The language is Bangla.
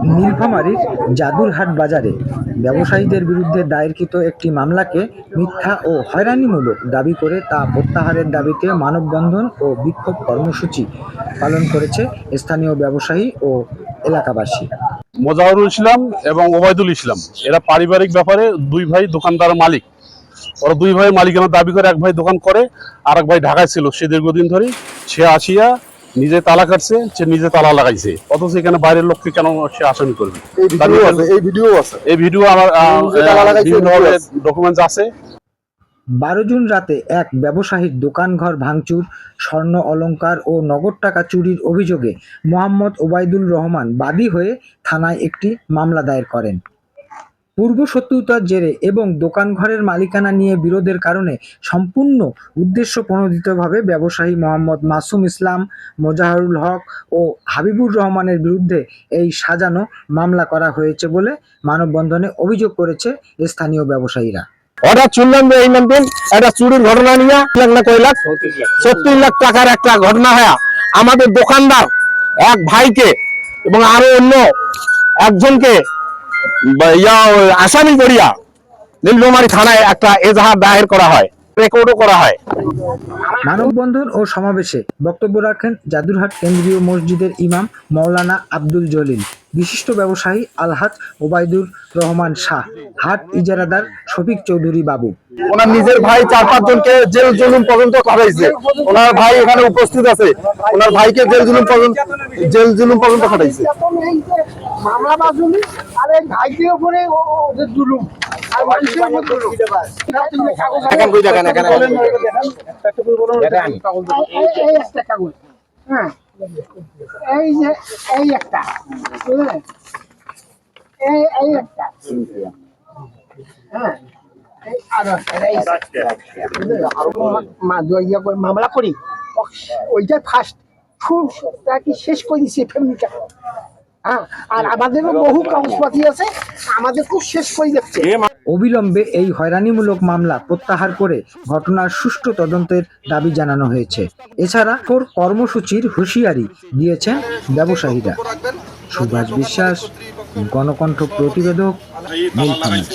নীলফামারীর জাদুরহাট বাজারে ব্যবসায়ীদের বিরুদ্ধে দায়েরকৃত একটি মামলাকে মিথ্যা ও হয়রানিমূলক দাবি করে তা প্রত্যাহারের দাবিতে মানববন্ধন ও বিক্ষোভ কর্মসূচি পালন করেছে স্থানীয় ব্যবসায়ী ও এলাকাবাসী। মোজাহরুল ইসলাম এবং ওবায়দুল ইসলাম এরা পারিবারিক ব্যাপারে দুই ভাই দোকানদার মালিক। ওরা দুই ভাই মালিকানা দাবি করে, এক ভাই দোকান করে আর এক ভাই ঢাকায় ছিল। সে দীর্ঘদিন ধরে সে আসিয়া নিজে তালা কাটছে, সে নিজে তালা লাগাইছে, অথচ এখানে বাইরের লোককে কেন সে আসামি করবে? এই ভিডিও আমার ডকুমেন্টস আছে। 12 জুন রাতে এক ব্যবসায়ীর দোকানঘর ভাঙচুর, স্বর্ণ অলংকার ও নগদ টাকা চুরির অভিযোগে মোহাম্মদ ওবায়দুল রহমান বাদী হয়ে থানায় একটি মামলা দায়ের করেন। পূর্ব শত্রুতার জেরে এবং দোকানঘরের মালিকানা নিয়ে বিরোধের কারণে সম্পূর্ণ উদ্দেশ্য প্রণোদিতভাবে ব্যবসায়ী মোহাম্মদ মাসুম ইসলাম, মোজাহরুল হক ও হাবিবুর রহমানের বিরুদ্ধে এই সাজানো মামলা করা হয়েছে বলে মানববন্ধনে অভিযোগ করেছে স্থানীয় ব্যবসায়ীরা। হঠাৎ শুনলাম যে এই মানদিন একটা চুরির ঘটনা নিয়ে কয় লাখ 36 লাখ টাকার একটা ঘটনা হয় আমাদের দোকানদার এক ভাইকে এবং আরো অন্য একজনকে আসামি করিয়া নীলফামারী থানায় একটা এজাহার দায়ের করা হয়, রেকর্ডও করা হয়। মানববন্ধন ও সমাবেশে বক্তব্য রাখেন জাদুরহাট কেন্দ্রীয় মসজিদের ইমাম মাওলানা আব্দুল জলিল, বিশিষ্ট ব্যবসায়ী আলহাজ ওবায়দুর রহমান শাহ, হাট ইজারাদার শফিক চৌধুরী বাবু। ওনার নিজের ভাই 4-5 জনকে জেল জুলুম পর্যন্ত খাটাইছে। ওনার ভাই এখানে উপস্থিত আছে, ওনার ভাইকে জেল জুলুম পর্যন্ত খাটাইছে। মামলা বাজুলি আর এই ভাইদের উপরে ওদের জুলুম আর মানুষের উপর জুলুম। এখন কই দেখেন এখানে এই একটা কাগজ, হ্যাঁ, এই যে এই একটা, বুঝলেন, এই একটা, হ্যাঁ, মামলা করি ওইটা ফার্স্ট কি শেষ করে দিচ্ছে ফ্যামিলিটা। হ্যাঁ, আর আমাদেরও বহু কাগজপাতি আছে, আমাদের খুব শেষ করে যাচ্ছে। অবিলম্বে এই হয়রানিমূলক মামলা প্রত্যাহার করে ঘটনার সুষ্ঠু তদন্তের দাবি জানানো হয়েছে। এছাড়া কর্মসূচির হুঁশিয়ারি দিয়েছেন ব্যবসায়ীরা। সুভাষ বিশ্বাস, গণকণ্ঠ প্রতিবেদক, নীলফামারী।